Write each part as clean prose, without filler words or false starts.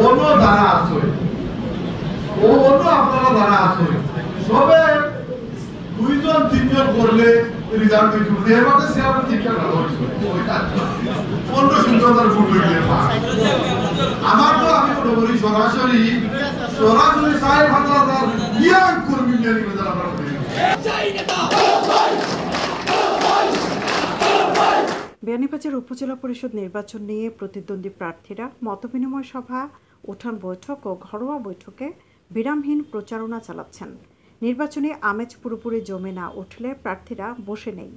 অন্য যারা আছে ও অন্য আপনারা যারা আছে সবে 2 জন 3 জন করলে রিজাল্ট হইতো এর মধ্যে চেয়ারম্যান ঠিকঠাক ভালো হইছে অন্য সুন্দরতার ফুল হইলে আমার তো আমি মনে করি সরাসরি সাহেব হাজার ইয়াং কর্মী নিয়ে নিবেদন আমরা করি। বিয়ানীবাজার উপজেলা পরিষদ নির্বাচন নিয়ে প্রতিদ্বন্দ্বী প্রার্থীরা মতবিনিময় সভা, উঠান বৈঠক ও ঘরোয়া বৈঠকে বিরামহীন প্রচারণা চালাচ্ছেন। নির্বাচনী আমেজ পুরোপুরি জমে না উঠলে প্রার্থীরা বসে নেই।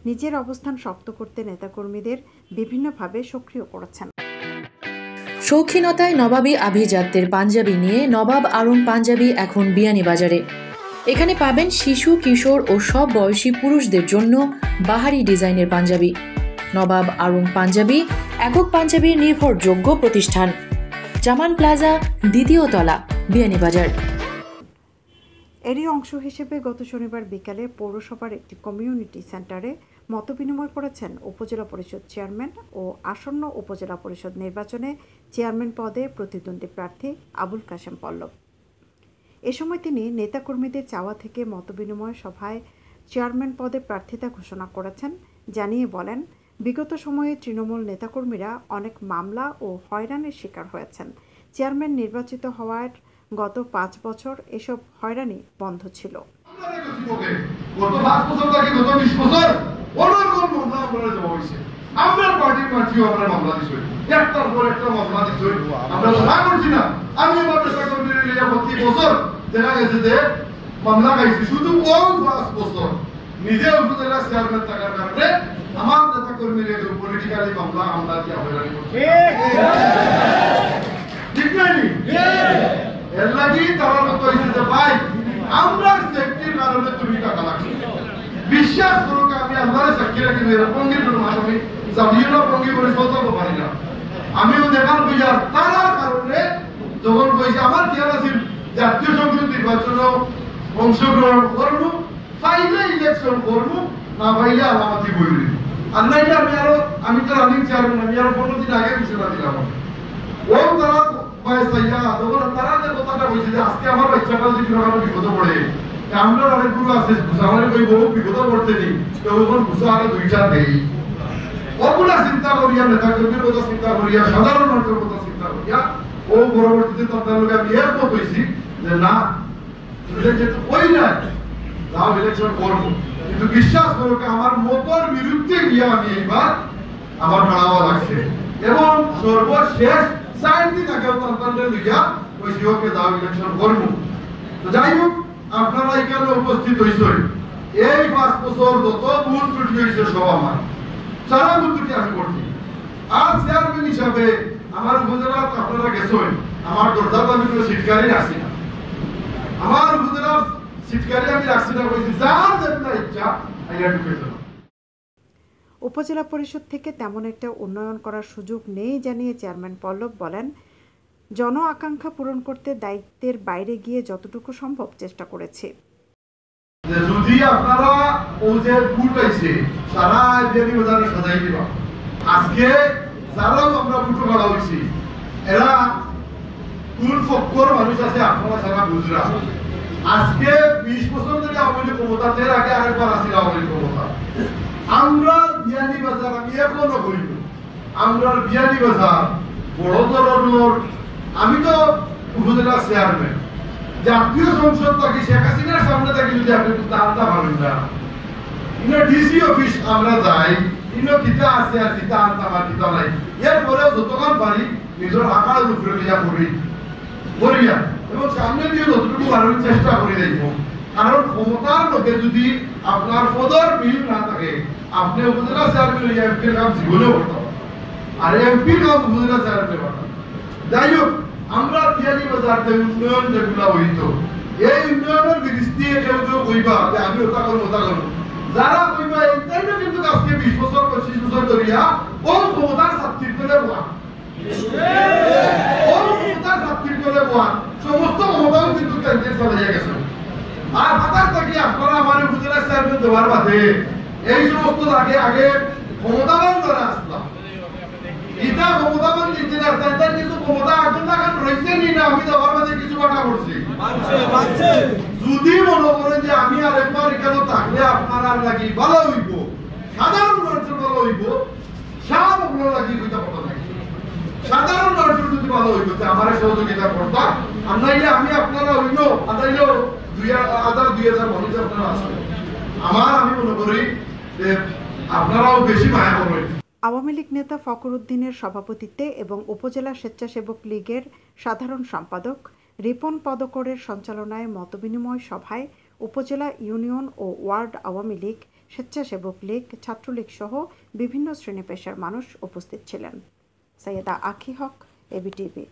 নিজের অবস্থান শক্ত করতে নেতাকর্মীদের বিভিন্নভাবে সক্রিয় করেছেন। শৌখিনতায় নবাবী আভিজাত্যের পাঞ্জাবি নিয়ে নবাব আরং পাঞ্জাবি এখন বিয়ানীবাজারে। এখানে পাবেন শিশু, কিশোর ও সব বয়সী পুরুষদের জন্য বাহারি ডিজাইনের পাঞ্জাবি। নবাব আরং পাঞ্জাবি একক পাঞ্জাবির নির্ভরযোগ্য প্রতিষ্ঠান। জামান প্লাজা, 2য় তলা, বিয়ানীবাজার। এরই অংশ হিসেবে গত শনিবার বিকালে পৌরসভার একটি কমিউনিটি সেন্টারে মতবিনিময় করেছেন উপজেলা পরিষদ চেয়ারম্যান ও আসন্ন উপজেলা পরিষদ নির্বাচনে চেয়ারম্যান পদে প্রতিদ্বন্দ্বী প্রার্থী আবুল কাশেম পল্লব। এ সময় তিনি নেতাকর্মীদের চাওয়া থেকে মতবিনিময় সভায় চেয়ারম্যান পদে প্রার্থিতা ঘোষণা করেছেন। জানিয়ে বলেন, বিগত সময়ে তৃণমূল নেতাকর্মীরা অনেক মামলা ও হয়রানির শিকার হয়েছেন। চেয়ারম্যান নির্বাচিত হওয়ার গত 5 বছর এসব হয়রানি বন্ধ ছিল। নিজে উপজেলা চেয়ারম্যান থাকার কারণে আমার নেতা কর্মীরা পলিটিক্যালি মামলা হামলা দিয়ে হয়রানি করছে। ঠিক নাকি? এর লাগি তারা মতো হয়েছে যে ভাই আমরা সেফটির কারণে তুমি টাকা লাগছে, বিশ্বাস করুক আমি আমরা সাক্ষী রাখি পঙ্গির জন্য আমি জাতীয় পঙ্গি করে চলতে পারি না। আমিও দেখার বুঝার তার কারণে যখন কইছে আমার খেয়াল আছে জাতীয় সংসদ নির্বাচন অংশগ্রহণ করবো, পাইলে ইলেকশন করবো, না পাইলে আলামাতি বইলি। আর নাইলে আমি তো রানিং চেয়ারম্যান, আমি আরো 15 দিন আগে ঘোষণা দিলাম। ও তারা তারা যে কথাটা বলছে যে আজকে আমার বাচ্চাটা যদি কোনো বিপদে পড়ে, আমরা অনেকগুলো আছে আমার কই বহু বিপদে পড়তে নেই, তো ওখানে ঘুষা আরো 2টা দেই। ওগুলা চিন্তা করিয়া নেতা কর্মীর কথা চিন্তা করিয়া সাধারণ মানুষের কথা চিন্তা করিয়া ও পরবর্তীতে তাদের লোক আমি একমত হয়েছি যে না ওই না তাও ইলেকশন করবো, কিন্তু বিশ্বাস করো আমার মতর বিরুদ্ধে গিয়ে আমি এইবার আমার দাঁড়াওয়া লাগছে এবং সর্বশেষ 4 দিন আগে তাদের লিখা ওই সিওকে দাও ইলেকশন করবো। তো যাই হোক, আপনারা এখানে উপস্থিত হয়েছেন। এই 5 বছর যত ভুল ত্রুটি হয়েছে সব আমার সারা ভুল ত্রুটি আমি করছি। আর চেয়ারম্যান হিসাবে আমার উপজেলা আপনারা গেছেন, আমার দরজা আমি কোনো সিটকারি রাখছি না, আমার উপজেলা সিটকারি আমি রাখছি না, বলছি যার যেটা ইচ্ছা আইয়া ঢুকে যাবো। উপজেলা পরিষদ থেকে তেমন একটা উন্নয়ন করার সুযোগ নেই জানিয়ে চেয়ারম্যান পল্লব বলেন, জন আকাঙ্ক্ষা পূরণ করতে দায়িত্বের বাইরে গিয়ে যতটুকু সম্ভব চেষ্টা করেছি। যদি আপনারা ও যে ফুট আইছে সারা বিয়ানীবাজারে সাজাই দিবা, আজকে যারাও আমরা ফুটো করা হয়েছি এরা কোন ফক্কর মানুষ আছে আপনারা সারা বুঝরা। আজকে 20 বছর ধরে আওয়ামী লীগ ক্ষমতাতে আগে আরেকবার আসছিল আওয়ামী লীগ ক্ষমতা। আমরা বিয়ানীবাজার আমি এখনো করিব, আমরা বিয়ানীবাজার বড় ধরনের, আমি তো উপজেলা চেয়ারম্যান, জাতীয় সংসদ থাকি শেখ হাসিনার সামনে থাকি যদি আপনি আনতে পারেন না, ইনো ডিসি অফিস আমরা যাই, ইনো কিতা আছে আর কিতা আনতে আমার কিতা নাই, এরপরে যতক্ষণ পারি নিজের আকার উপরে নিয়ে করিয়া এবং সামনে দিয়ে যতটুকু পারার চেষ্টা করে দেখব। কারণ ক্ষমতার লোকে যদি আপনার পদর মিল না থাকে, আপনি উপজেলা চেয়ারম্যান এমপির কাম জীবনেও করতে পারেন, আর এমপির কাম উপজেলা চেয়ারম্যান পারেন। যাই হোক, আমরা বিয়ানীবাজার যে উন্নয়ন যেগুলো হইত, এই উন্নয়নের বিরুদ্ধে কেউ কেউ কইবা যে আমি ওটা করবো ওটা করবো, যারা কইবা এইটাই কিন্তু আজকে 20 বছর 25 বছর ধরিয়া ও ক্ষমতার ছাত্রীর করে বয়া, ও ক্ষমতার ছাত্রীর করে বয়া, সমস্ত ক্ষমতাও কিন্তু কেন্দ্রে চালিয়ে গেছে। আর হাতার থাকি আপনারা আমার উপজেলা চেয়ারম্যান দেওয়ার বাদে এই সমস্ত আগে ক্ষমতাবান যারা আসলাম গীতা ক্ষমতাবান ইঞ্জিনিয়ার তাই কিন্তু ক্ষমতা আগুন লাগান রয়েছে নি না আমি দেওয়ার মাঝে কিছু কথা করছি যদি মনে করেন যে আমি আরেকবার এখানে থাকলে আপনার আর লাগি ভালো হইব সাধারণ মানুষের ভালো হইব সব আপনার লাগি হইতে কথা নাই সাধারণ মানুষের যদি ভালো হইব আমার সহযোগিতা করতাম আর নাইলে আমি আপনারা হইল আদাইলেও 2000 মানুষ আপনারা আসবেন আমি মনে করি যে আপনারাও বেশি মায়া করবেন। আওয়ামী লীগ নেতা ফখর উদ্দিনের সভাপতিত্বে এবং উপজেলা স্বেচ্ছাসেবক লীগের সাধারণ সম্পাদক রিপন পদকরের সঞ্চালনায় মতবিনিময় সভায় উপজেলা ইউনিয়ন ও ওয়ার্ড আওয়ামী লীগ, স্বেচ্ছাসেবক লীগ, ছাত্রলীগ সহ বিভিন্ন শ্রেণী পেশার মানুষ উপস্থিত ছিলেন। সৈয়দা আখি হক, এবিটিভি।